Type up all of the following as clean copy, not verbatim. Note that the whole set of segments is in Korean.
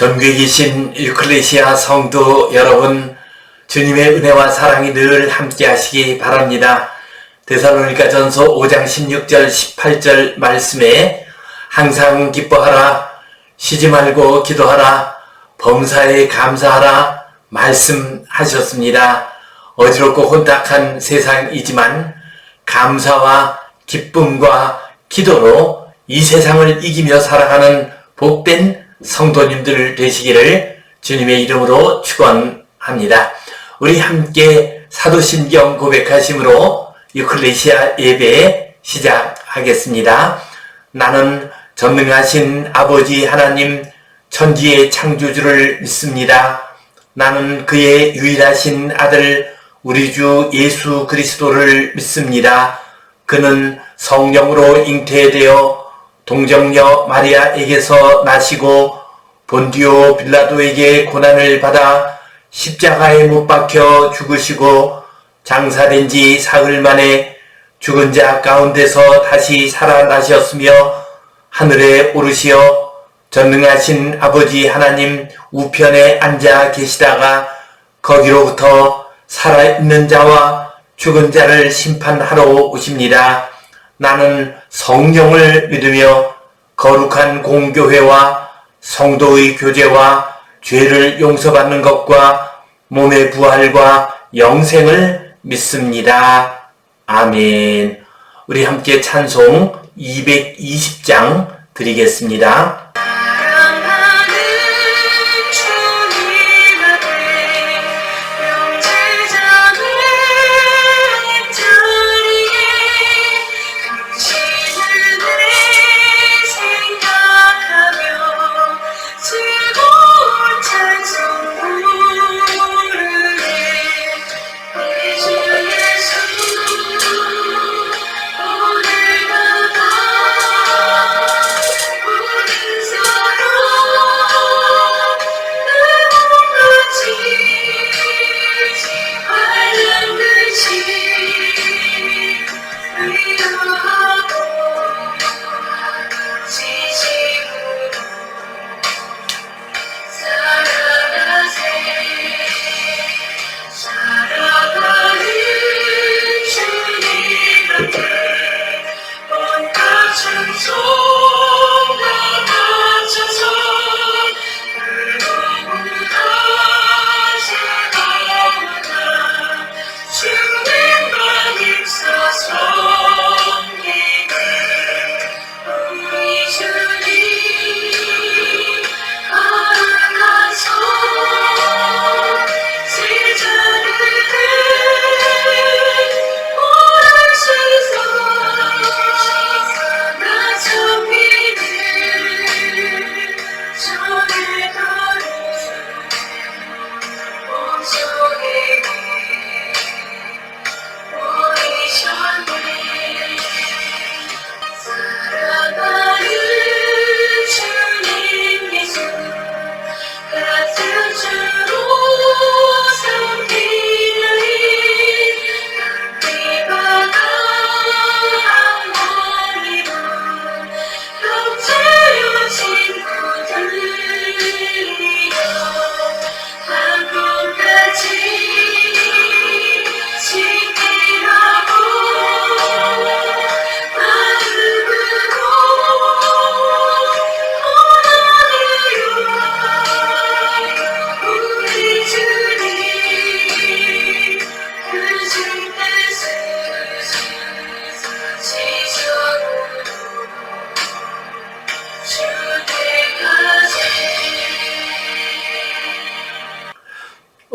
전국에 계신 유클레시아 성도 여러분, 주님의 은혜와 사랑이 늘 함께 하시기 바랍니다. 데살로니가전서 5장 16절 18절 말씀에 항상 기뻐하라, 쉬지 말고 기도하라, 범사에 감사하라 말씀하셨습니다. 어지럽고 혼탁한 세상이지만 감사와 기쁨과 기도로 이 세상을 이기며 살아가는 복된 성도님들 되시기를 주님의 이름으로 축원합니다. 우리 함께 사도신경 고백하심으로 유클레시아 예배 시작하겠습니다. 나는 전능하신 아버지 하나님 천지의 창조주를 믿습니다. 나는 그의 유일하신 아들 우리 주 예수 그리스도를 믿습니다. 그는 성령으로 잉태되어 동정녀 마리아에게서 나시고 본디오 빌라도에게 고난을 받아 십자가에 못 박혀 죽으시고 장사된 지 사흘 만에 죽은 자 가운데서 다시 살아나셨으며 하늘에 오르시어 전능하신 아버지 하나님 우편에 앉아 계시다가 거기로부터 살아있는 자와 죽은 자를 심판하러 오십니다. 나는 성령을 믿으며 거룩한 공교회와 성도의 교제와 죄를 용서받는 것과 몸의 부활과 영생을 믿습니다. 아멘. 우리 함께 찬송 220장 드리겠습니다.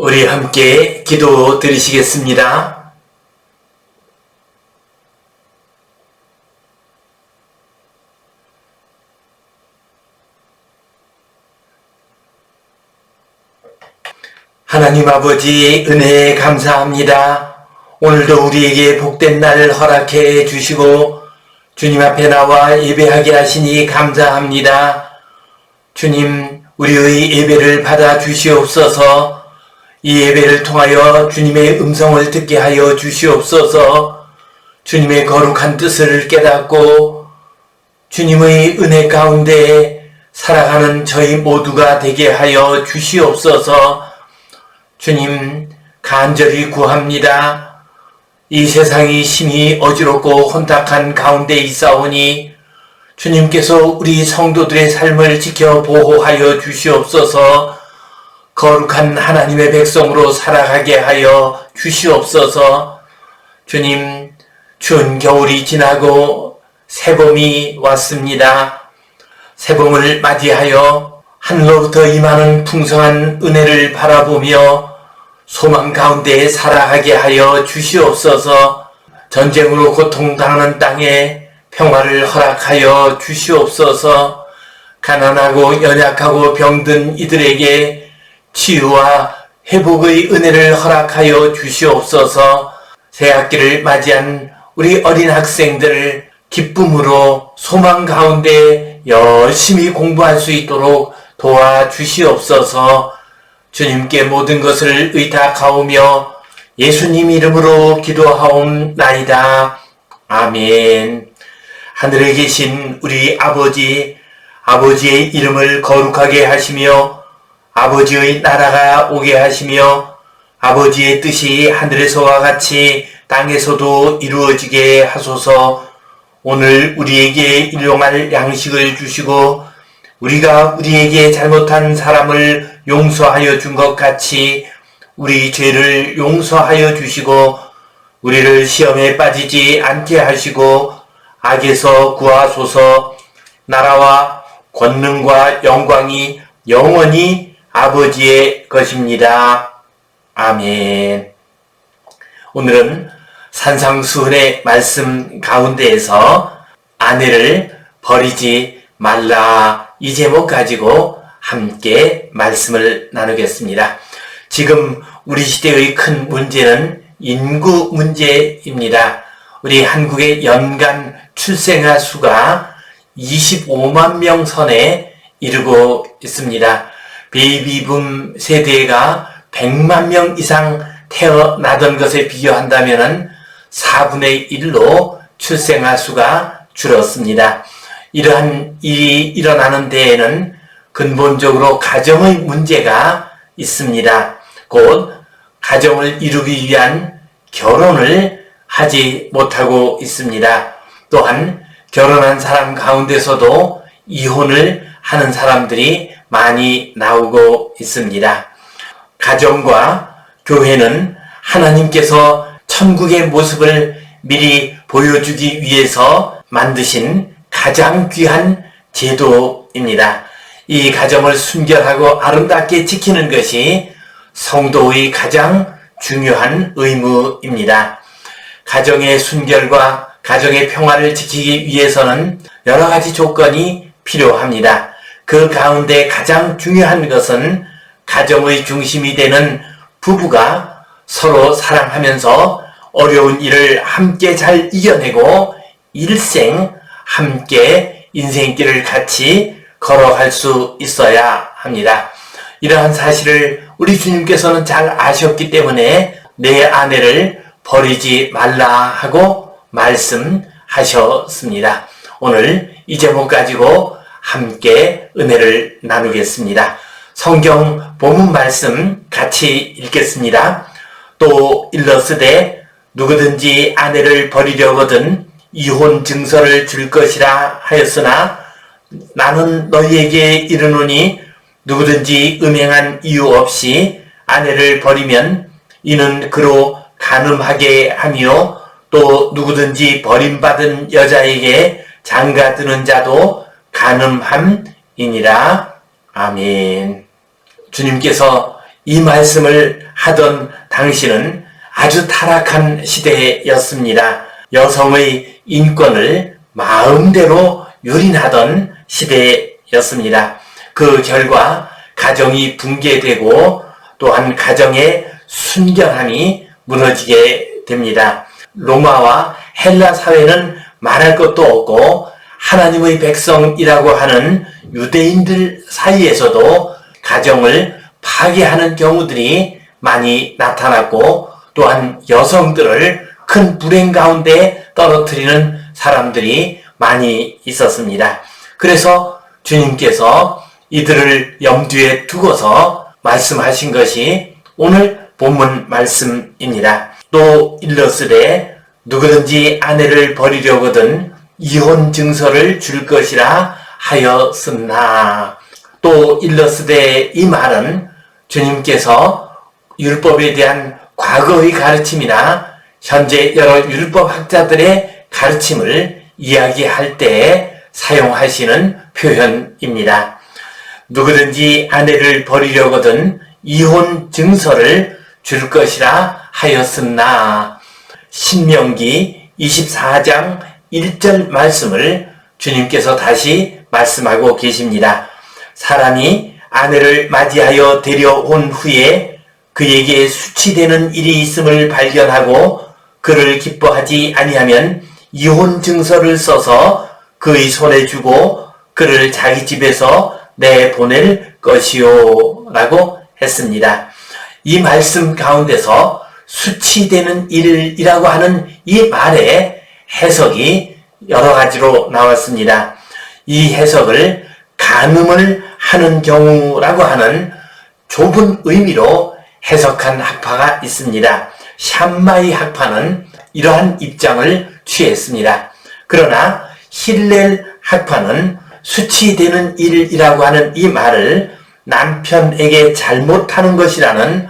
우리 함께 기도 드리시겠습니다. 하나님 아버지 은혜에 감사합니다. 오늘도 우리에게 복된 날을 허락해 주시고 주님 앞에 나와 예배하게 하시니 감사합니다. 주님, 우리의 예배를 받아 주시옵소서. 이 예배를 통하여 주님의 음성을 듣게 하여 주시옵소서. 주님의 거룩한 뜻을 깨닫고 주님의 은혜 가운데 살아가는 저희 모두가 되게 하여 주시옵소서. 주님, 간절히 구합니다. 이 세상이 심히 어지럽고 혼탁한 가운데 있사오니 주님께서 우리 성도들의 삶을 지켜 보호하여 주시옵소서. 거룩한 하나님의 백성으로 살아가게 하여 주시옵소서. 주님, 추운 겨울이 지나고 새봄이 왔습니다. 새봄을 맞이하여 하늘로부터 임하는 풍성한 은혜를 바라보며 소망 가운데 살아가게 하여 주시옵소서. 전쟁으로 고통당하는 땅에 평화를 허락하여 주시옵소서. 가난하고 연약하고 병든 이들에게 치유와 회복의 은혜를 허락하여 주시옵소서. 새학기를 맞이한 우리 어린 학생들 기쁨으로 소망 가운데 열심히 공부할 수 있도록 도와주시옵소서. 주님께 모든 것을 의탁하오며 예수님 이름으로 기도하옵나이다. 아멘. 하늘에 계신 우리 아버지, 아버지의 이름을 거룩하게 하시며 아버지의 나라가 오게 하시며 아버지의 뜻이 하늘에서와 같이 땅에서도 이루어지게 하소서. 오늘 우리에게 일용할 양식을 주시고 우리가 우리에게 잘못한 사람을 용서하여 준 것 같이 우리 죄를 용서하여 주시고 우리를 시험에 빠지지 않게 하시고 악에서 구하소서. 나라와 권능과 영광이 영원히 아버지의 것입니다. 아멘. 오늘은 산상수훈의 말씀 가운데에서 아내를 버리지 말라, 이 제목 가지고 함께 말씀을 나누겠습니다. 지금 우리 시대의 큰 문제는 인구 문제입니다. 우리 한국의 연간 출생아 수가 25만 명 선에 이르고 있습니다. 베이비붐 세대가 100만 명 이상 태어나던 것에 비교한다면 4분의 1로 출생아 수가 줄었습니다. 이러한 일이 일어나는 데에는 근본적으로 가정의 문제가 있습니다. 곧 가정을 이루기 위한 결혼을 하지 못하고 있습니다. 또한 결혼한 사람 가운데서도 이혼을 하는 사람들이 많이 나오고 있습니다. 가정과 교회는 하나님께서 천국의 모습을 미리 보여주기 위해서 만드신 가장 귀한 제도입니다. 이 가정을 순결하고 아름답게 지키는 것이 성도의 가장 중요한 의무입니다. 가정의 순결과 가정의 평화를 지키기 위해서는 여러 가지 조건이 필요합니다. 그 가운데 가장 중요한 것은 가정의 중심이 되는 부부가 서로 사랑하면서 어려운 일을 함께 잘 이겨내고 일생 함께 인생길을 같이 걸어갈 수 있어야 합니다. 이러한 사실을 우리 주님께서는 잘 아셨기 때문에 내 아내를 버리지 말라 하고 말씀하셨습니다. 오늘 이 제목 가지고 함께 은혜를 나누겠습니다. 성경 본문 말씀 같이 읽겠습니다. 또 일러스되 누구든지 아내를 버리려거든 이혼 증서를 줄 것이라 하였으나 나는 너희에게 이르노니 누구든지 음행한 이유 없이 아내를 버리면 이는 그로 간음하게 하며 또 누구든지 버림받은 여자에게 장가드는 자도 간음함이니라. 아멘. 주님께서 이 말씀을 하던 당시는 아주 타락한 시대였습니다. 여성의 인권을 마음대로 유린하던 시대였습니다. 그 결과 가정이 붕괴되고 또한 가정의 순결함이 무너지게 됩니다. 로마와 헬라 사회는 말할 것도 없고 하나님의 백성이라고 하는 유대인들 사이에서도 가정을 파괴하는 경우들이 많이 나타났고 또한 여성들을 큰 불행 가운데 떨어뜨리는 사람들이 많이 있었습니다. 그래서 주님께서 이들을 염두에 두고서 말씀하신 것이 오늘 본문 말씀입니다. 또 일러스되 누구든지 아내를 버리려거든 이혼 증서를 줄 것이라 하였으나. 또 일러스되 이 말은 주님께서 율법에 대한 과거의 가르침이나 현재 여러 율법학자들의 가르침을 이야기할 때 사용하시는 표현입니다. 누구든지 아내를 버리려거든 이혼 증서를 줄 것이라 하였으나. 신명기 24장 1절 말씀을 주님께서 다시 말씀하고 계십니다. 사람이 아내를 맞이하여 데려온 후에 그에게 수치되는 일이 있음을 발견하고 그를 기뻐하지 아니하면 이혼 증서를 써서 그의 손에 주고 그를 자기 집에서 내보낼 것이요 라고 했습니다. 이 말씀 가운데서 수치되는 일이라고 하는 이 말의 해석이 여러 가지로 나왔습니다. 이 해석을 간음을 하는 경우라고 하는 좁은 의미로 해석한 학파가 있습니다. 샴마이 학파는 이러한 입장을 취했습니다. 그러나 힐렐 학파는 수치되는 일이라고 하는 이 말을 남편에게 잘못하는 것이라는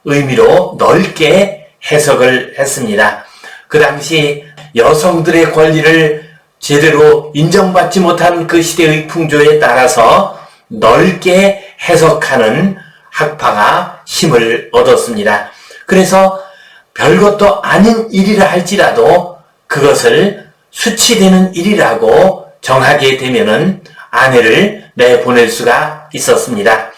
의미로 넓게 해석을 했습니다. 그 당시 여성들의 권리를 제대로 인정받지 못한 그 시대의 풍조에 따라서 넓게 해석하는 학파가 힘을 얻었습니다. 그래서 별것도 아닌 일이라 할지라도 그것을 수치되는 일이라고 정하게 되면은 아내를 내보낼 수가 있었습니다.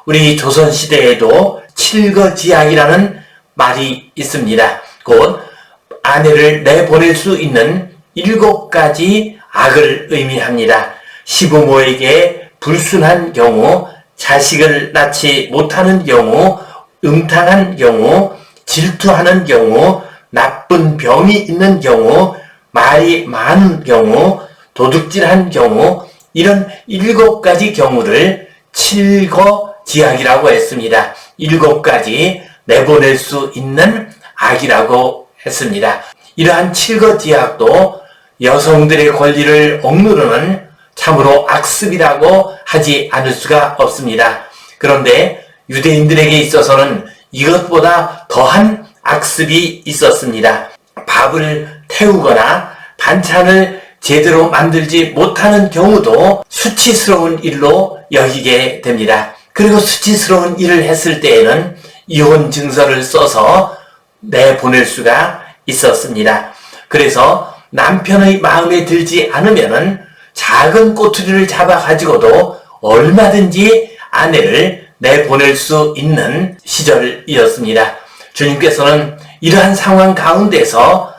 우리 조선시대에도 칠거지약이라는 말이 있습니다. 곧 아내를 내보낼 수 있는 7가지 악을 의미합니다. 시부모에게 불순한 경우, 자식을 낳지 못하는 경우, 음탕한 경우, 질투하는 경우, 나쁜 병이 있는 경우, 말이 많은 경우, 도둑질한 경우, 이런 7가지 경우를 칠거지악이라고 했습니다. 7가지 내보낼 수 있는 악이라고 했습니다. 이러한 칠거지악도 여성들의 권리를 억누르는 참으로 악습이라고 하지 않을 수가 없습니다. 그런데 유대인들에게 있어서는 이것보다 더한 악습이 있었습니다. 밥을 태우거나 반찬을 제대로 만들지 못하는 경우도 수치스러운 일로 여기게 됩니다. 그리고 수치스러운 일을 했을 때에는 이혼 증서를 써서 내보낼 수가 있었습니다. 그래서 남편의 마음에 들지 않으면은 작은 꼬투리를 잡아가지고도 얼마든지 아내를 내보낼 수 있는 시절이었습니다. 주님께서는 이러한 상황 가운데서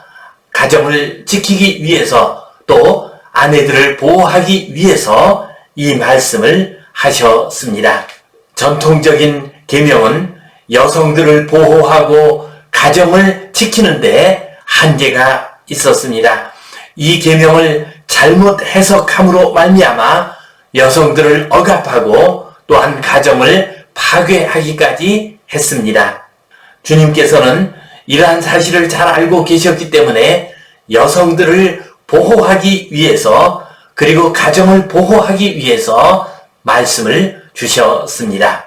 가정을 지키기 위해서 또 아내들을 보호하기 위해서 이 말씀을 하셨습니다. 전통적인 계명은 여성들을 보호하고 가정을 지키는데 한계가 있었습니다. 이 계명을 잘못 해석함으로 말미암아 여성들을 억압하고 또한 가정을 파괴하기까지 했습니다. 주님께서는 이러한 사실을 잘 알고 계셨기 때문에 여성들을 보호하기 위해서 그리고 가정을 보호하기 위해서 말씀을 주셨습니다.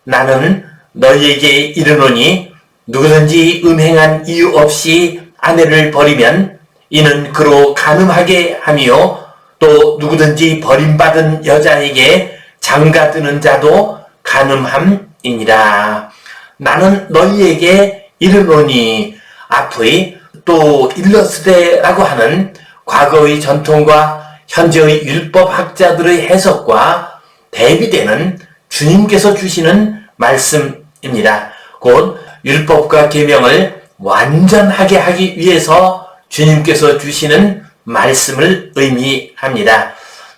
나는 너희에게 이르노니 누구든지 음행한 이유 없이 아내를 버리면 이는 그로 간음하게 하며 또 누구든지 버림받은 여자에게 장가드는 자도 간음함이니라. 나는 너희에게 이르노니 앞의 또 일러스되라고 하는 과거의 전통과 현재의 율법학자들의 해석과 대비되는 주님께서 주시는 말씀입니다. 곧 율법과 계명을 완전하게 하기 위해서 주님께서 주시는 말씀을 의미합니다.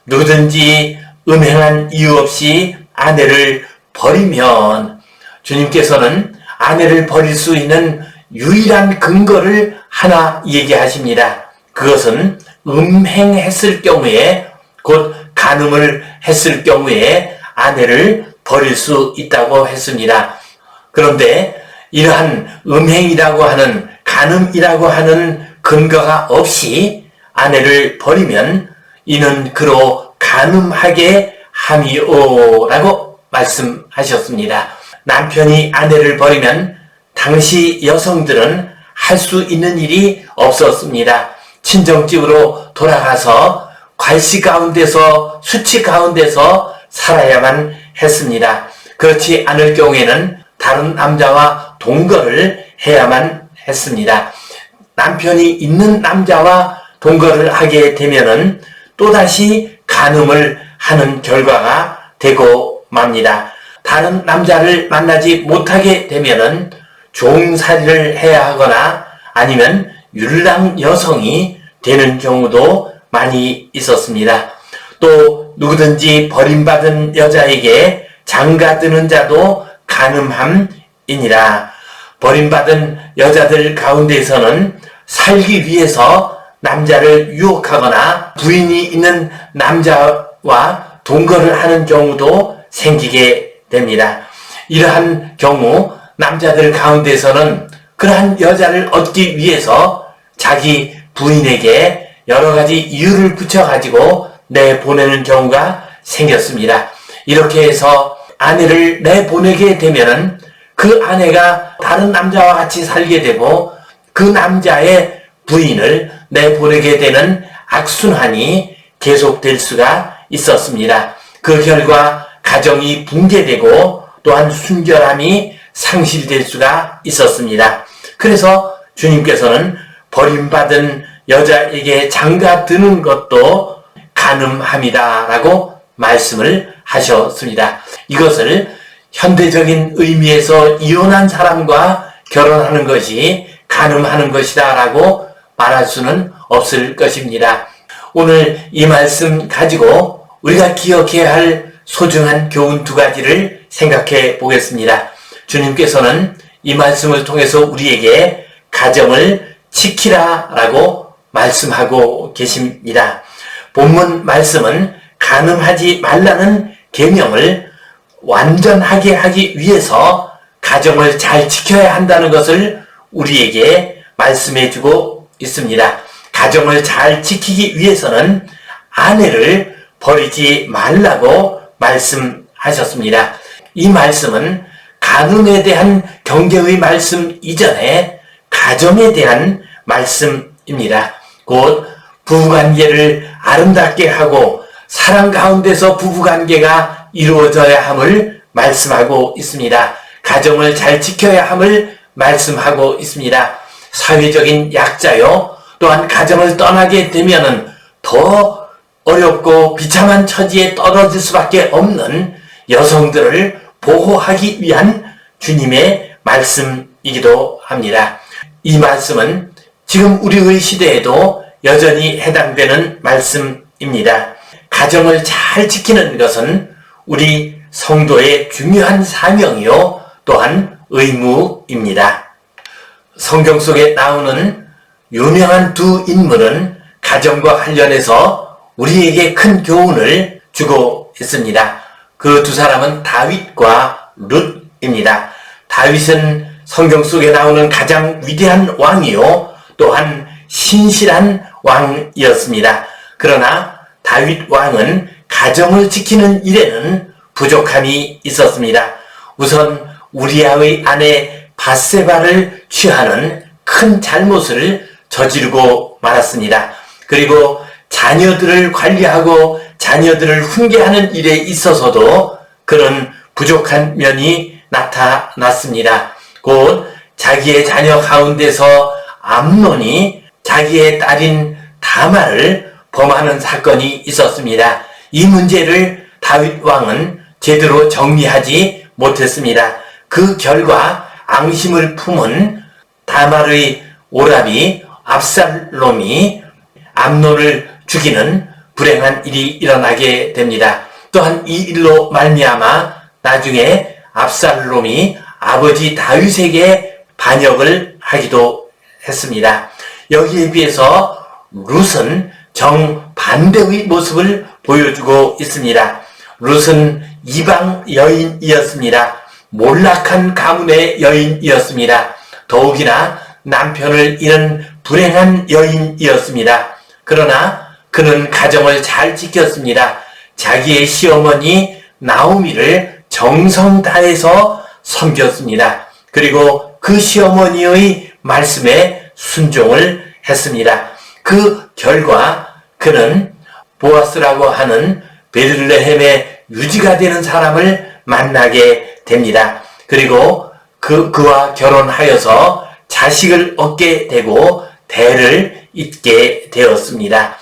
누구든지 음행한 이유 없이 아내를 버리면 주님께서는 아내를 버릴 수 있는 유일한 근거를 하나 얘기하십니다. 그것은 음행했을 경우에 곧 간음을 했을 경우에 아내를 버릴 수 있다고 했습니다. 그런데 이러한 음행이라고 하는, 간음이라고 하는 근거가 없이 아내를 버리면 이는 그로 간음하게 함이오라고 말씀하셨습니다. 남편이 아내를 버리면 당시 여성들은 할 수 있는 일이 없었습니다. 친정집으로 돌아가서 괄시 가운데서, 수치 가운데서 살아야만 했습니다. 그렇지 않을 경우에는 다른 남자와 동거를 해야만 했습니다. 남편이 있는 남자와 동거를 하게 되면은 또다시 간음을 하는 결과가 되고 맙니다. 다른 남자를 만나지 못하게 되면은 종살이를 해야 하거나 아니면 율랑 여성이 되는 경우도 많이 있었습니다. 또 누구든지 버림받은 여자에게 장가드는 자도 간음함이니라. 버림받은 여자들 가운데서는 살기 위해서 남자를 유혹하거나 부인이 있는 남자와 동거를 하는 경우도 생기게 됩니다. 이러한 경우 남자들 가운데서는 그러한 여자를 얻기 위해서 자기 부인에게 여러 가지 이유를 붙여가지고 내보내는 경우가 생겼습니다. 이렇게 해서 아내를 내보내게 되면은 그 아내가 다른 남자와 같이 살게 되고 그 남자의 부인을 내보내게 되는 악순환이 계속될 수가 있었습니다. 그 결과 가정이 붕괴되고 또한 순결함이 상실될 수가 있었습니다. 그래서 주님께서는 버림받은 여자에게 장가드는 것도 간음함이다 라고 말씀을 하셨습니다. 이것을 현대적인 의미에서 이혼한 사람과 결혼하는 것이 간음하는 것이다 라고 말할 수는 없을 것입니다. 오늘 이 말씀 가지고 우리가 기억해야 할 소중한 교훈 두 가지를 생각해 보겠습니다. 주님께서는 이 말씀을 통해서 우리에게 가정을 지키라 라고 말씀하고 계십니다. 본문 말씀은 간음하지 말라는 계명을 완전하게 하기 위해서 가정을 잘 지켜야 한다는 것을 우리에게 말씀해 주고 있습니다. 가정을 잘 지키기 위해서는 아내를 버리지 말라고 말씀하셨습니다. 이 말씀은 간음에 대한 경계의 말씀 이전에 가정에 대한 말씀입니다. 곧 부부관계를 아름답게 하고 사랑 가운데서 부부관계가 이루어져야 함을 말씀하고 있습니다. 가정을 잘 지켜야 함을 말씀하고 있습니다. 사회적인 약자요, 또한 가정을 떠나게 되면은 더 어렵고 비참한 처지에 떨어질 수밖에 없는 여성들을 보호하기 위한 주님의 말씀이기도 합니다. 이 말씀은 지금 우리의 시대에도 여전히 해당되는 말씀입니다. 가정을 잘 지키는 것은 우리 성도의 중요한 사명이요, 또한 의무입니다. 성경 속에 나오는 유명한 두 인물은 가정과 관련해서 우리에게 큰 교훈을 주고 있습니다. 그 두 사람은 다윗과 룻입니다. 다윗은 성경 속에 나오는 가장 위대한 왕이요, 또한 신실한 왕이었습니다. 그러나 다윗 왕은 가정을 지키는 일에는 부족함이 있었습니다. 우선 우리아의 아내 밧세바를 취하는 큰 잘못을 저지르고 말았습니다. 그리고 자녀들을 관리하고 자녀들을 훈계하는 일에 있어서도 그런 부족한 면이 나타났습니다. 곧 자기의 자녀 가운데서 암논이 자기의 딸인 다말을 범하는 사건이 있었습니다. 이 문제를 다윗 왕은 제대로 정리하지 못했습니다. 그 결과 앙심을 품은 다말의 오라비 압살롬이 암논을 죽이는 불행한 일이 일어나게 됩니다. 또한 이 일로 말미암아 나중에 압살롬이 아버지 다윗에게 반역을 하기도 했습니다. 여기에 비해서 룻은 정반대의 모습을 보여주고 있습니다. 룻은 이방 여인이었습니다. 몰락한 가문의 여인이었습니다. 더욱이나 남편을 잃은 불행한 여인이었습니다. 그러나 그는 가정을 잘 지켰습니다. 자기의 시어머니 나오미를 정성 다해서 섬겼습니다. 그리고 그 시어머니의 말씀에 순종을 했습니다. 그 결과 그는 보아스라고 하는 베들레헴의 유지가 되는 사람을 만나게 됩니다. 그리고 그와 결혼하여서 자식을 얻게 되고 대를 잇게 되었습니다.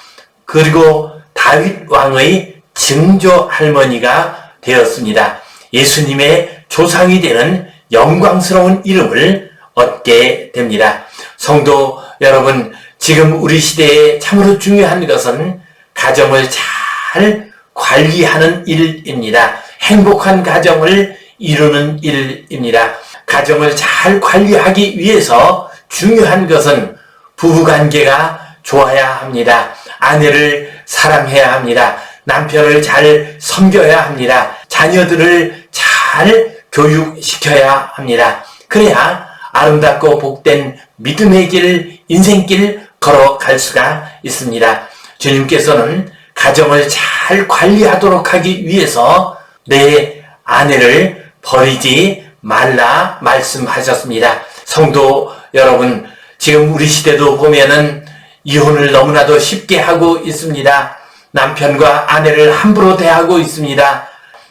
그리고 다윗 왕의 증조 할머니가 되었습니다. 예수님의 조상이 되는 영광스러운 이름을 얻게 됩니다. 성도 여러분, 지금 우리 시대에 참으로 중요한 것은 가정을 잘 관리하는 일입니다. 행복한 가정을 이루는 일입니다. 가정을 잘 관리하기 위해서 중요한 것은 부부관계가 좋아야 합니다. 아내를 사랑해야 합니다. 남편을 잘 섬겨야 합니다. 자녀들을 잘 교육시켜야 합니다. 그래야 아름답고 복된 믿음의 길, 인생길 걸어갈 수가 있습니다. 주님께서는 가정을 잘 관리하도록 하기 위해서 내 아내를 버리지 말라 말씀하셨습니다. 성도 여러분, 지금 우리 시대도 보면은 이혼을 너무나도 쉽게 하고 있습니다. 남편과 아내를 함부로 대하고 있습니다.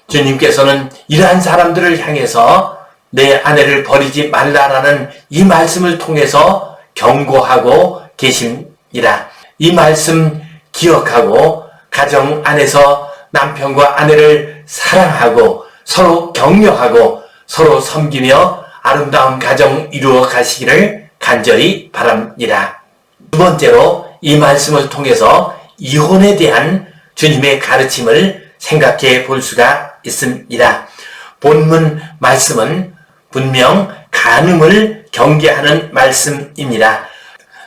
주님께서는 이러한 사람들을 향해서 내 아내를 버리지 말라라는 이 말씀을 통해서 경고하고 계십니다. 이 말씀 기억하고 가정 안에서 남편과 아내를 사랑하고 서로 격려하고 서로 섬기며 아름다운 가정 이루어 가시기를 간절히 바랍니다. 두 번째로 이 말씀을 통해서 이혼에 대한 주님의 가르침을 생각해 볼 수가 있습니다. 본문 말씀은 분명 간음을 경계하는 말씀입니다.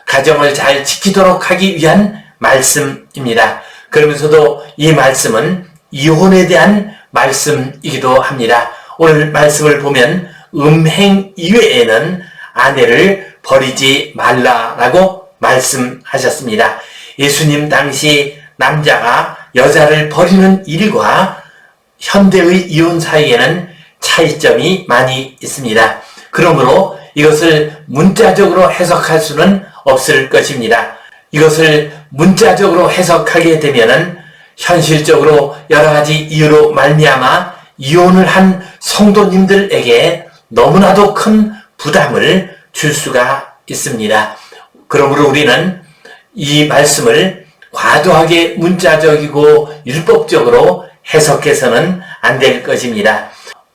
가정을 잘 지키도록 하기 위한 말씀입니다. 그러면서도 이 말씀은 이혼에 대한 말씀이기도 합니다. 오늘 말씀을 보면 음행 이외에는 아내를 버리지 말라라고 말씀하셨습니다. 예수님 당시 남자가 여자를 버리는 일과 현대의 이혼 사이에는 차이점이 많이 있습니다. 그러므로 이것을 문자적으로 해석할 수는 없을 것입니다. 이것을 문자적으로 해석하게 되면은 현실적으로 여러 가지 이유로 말미암아 이혼을 한 성도님들에게 너무나도 큰 부담을 줄 수가 있습니다. 그러므로 우리는 이 말씀을 과도하게 문자적이고 율법적으로 해석해서는 안 될 것입니다.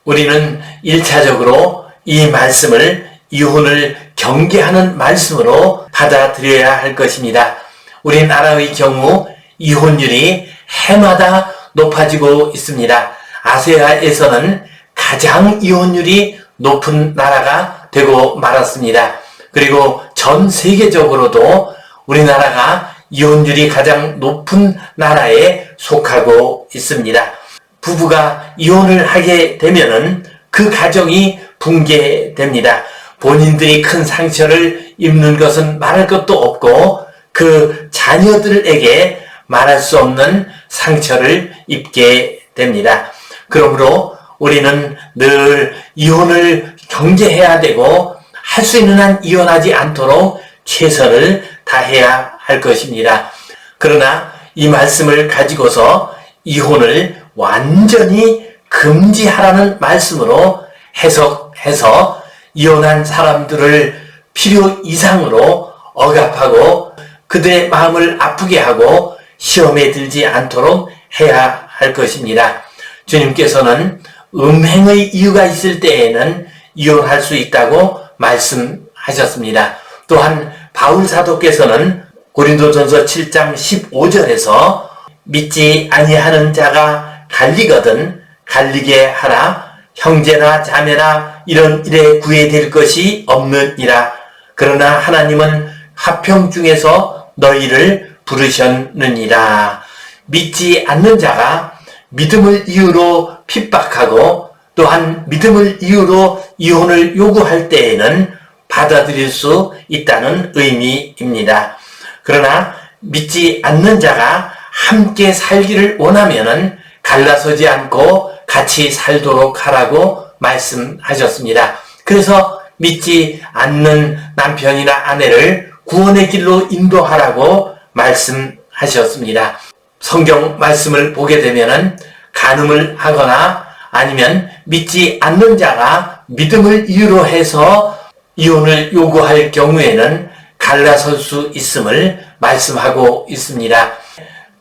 우리는 1차적으로 이 말씀을 이혼을 경계하는 말씀으로 받아들여야 할 것입니다. 우리나라의 경우 이혼율이 해마다 높아지고 있습니다. 아시아에서는 가장 이혼율이 높은 나라가 되고 말았습니다. 그리고 전 세계적으로도 우리나라가 이혼율이 가장 높은 나라에 속하고 있습니다. 부부가 이혼을 하게 되면은 그 가정이 붕괴됩니다. 본인들이 큰 상처를 입는 것은 말할 것도 없고 그 자녀들에게 말할 수 없는 상처를 입게 됩니다. 그러므로 우리는 늘 이혼을 경계해야 되고 할 수 있는 한 이혼하지 않도록 최선을 다해야 할 것입니다. 그러나 이 말씀을 가지고서 이혼을 완전히 금지하라는 말씀으로 해석해서 이혼한 사람들을 필요 이상으로 억압하고 그들의 마음을 아프게 하고 시험에 들지 않도록 해야 할 것입니다. 주님께서는 음행의 이유가 있을 때에는 이혼할 수 있다고 말씀하셨습니다. 또한 바울 사도께서는 고린도전서 7장 15절에서 믿지 아니하는 자가 갈리거든 갈리게 하라. 형제나 자매나 이런 일에 구애될 것이 없느니라. 그러나 하나님은 화평 중에서 너희를 부르셨느니라. 믿지 않는 자가 믿음을 이유로 핍박하고 또한 믿음을 이유로 이혼을 요구할 때에는 받아들일 수 있다는 의미입니다. 그러나 믿지 않는 자가 함께 살기를 원하면은 갈라서지 않고 같이 살도록 하라고 말씀하셨습니다. 그래서 믿지 않는 남편이나 아내를 구원의 길로 인도하라고 말씀하셨습니다. 성경 말씀을 보게 되면은 간음을 하거나 아니면 믿지 않는 자가 믿음을 이유로 해서 이혼을 요구할 경우에는 갈라설 수 있음을 말씀하고 있습니다.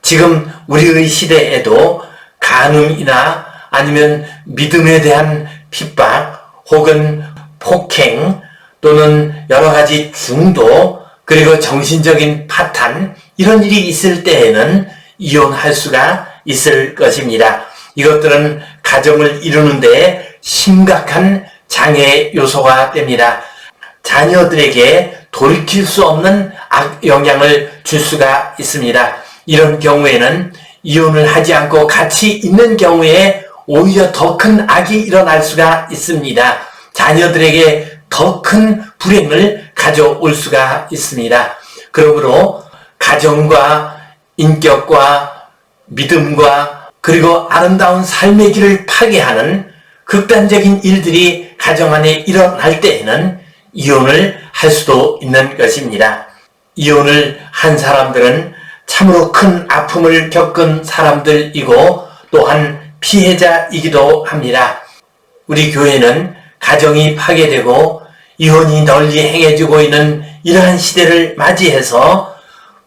지금 우리의 시대에도 간음이나 아니면 믿음에 대한 핍박 혹은 폭행 또는 여러 가지 중도 그리고 정신적인 파탄 이런 일이 있을 때에는 이혼할 수가 있을 것입니다. 이것들은 가정을 이루는 데 심각한 장애 요소가 됩니다. 자녀들에게 돌이킬 수 없는 악영향을 줄 수가 있습니다. 이런 경우에는 이혼을 하지 않고 같이 있는 경우에 오히려 더 큰 악이 일어날 수가 있습니다. 자녀들에게 더 큰 불행을 가져올 수가 있습니다. 그러므로 가정과 인격과 믿음과 그리고 아름다운 삶의 길을 파괴하는 극단적인 일들이 가정 안에 일어날 때에는 이혼을 할 수도 있는 것입니다. 이혼을 한 사람들은 참으로 큰 아픔을 겪은 사람들이고 또한 피해자이기도 합니다. 우리 교회는 가정이 파괴되고 이혼이 널리 행해지고 있는 이러한 시대를 맞이해서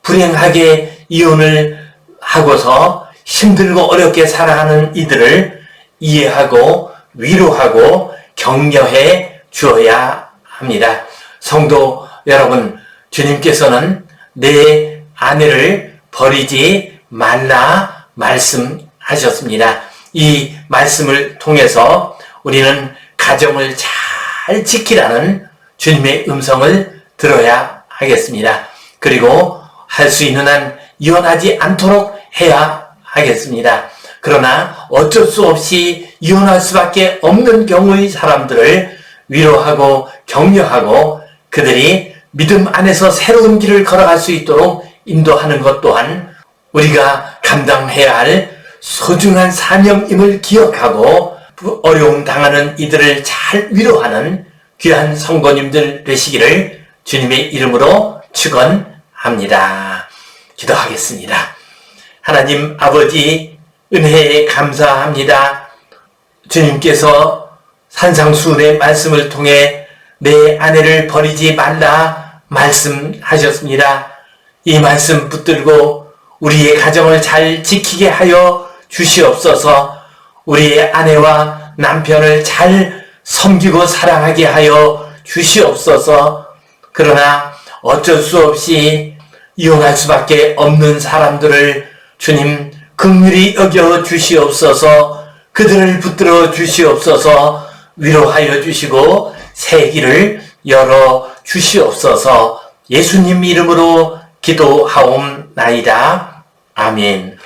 불행하게 이혼을 하고서 힘들고 어렵게 살아가는 이들을 이해하고 위로하고 격려해 주어야 합니다. 성도 여러분, 주님께서는 내 아내를 버리지 말라 말씀하셨습니다. 이 말씀을 통해서 우리는 가정을 잘 지키라는 주님의 음성을 들어야 하겠습니다. 그리고 할 수 있는 한 이혼하지 않도록 해야 하겠습니다. 그러나 어쩔 수 없이 이혼할 수밖에 없는 경우의 사람들을 위로하고 격려하고 그들이 믿음 안에서 새로운 길을 걸어갈 수 있도록 인도하는 것 또한 우리가 감당해야 할 소중한 사명임을 기억하고 어려움 당하는 이들을 잘 위로하는 귀한 성도님들 되시기를 주님의 이름으로 축원합니다. 기도하겠습니다. 하나님 아버지 은혜에 감사합니다. 주님께서 산상수훈의 말씀을 통해 내 아내를 버리지 말라 말씀하셨습니다. 이 말씀 붙들고 우리의 가정을 잘 지키게 하여 주시옵소서. 우리의 아내와 남편을 잘 섬기고 사랑하게 하여 주시옵소서. 그러나 어쩔 수 없이 이혼할 수밖에 없는 사람들을 주님 긍휼히 여겨 주시옵소서. 그들을 붙들어 주시옵소서. 위로하여 주시고 새 길을 열어 주시옵소서. 예수님 이름으로 기도하옵나이다. 아멘.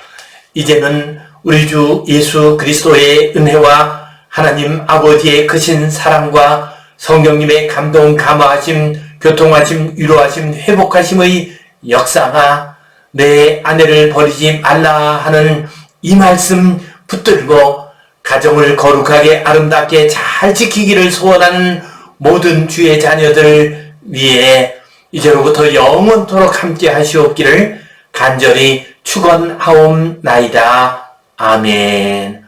이제는 우리 주 예수 그리스도의 은혜와 하나님 아버지의 크신 사랑과 성령님의 감동, 감화하심, 교통하심, 위로하심, 회복하심의 역사가 내 아내를 버리지 말라 하는 이 말씀 붙들고 가정을 거룩하게 아름답게 잘 지키기를 소원하는 모든 주의 자녀들 위해 이제로부터 영원토록 함께 하시옵기를 간절히 축원하옵나이다. 아멘.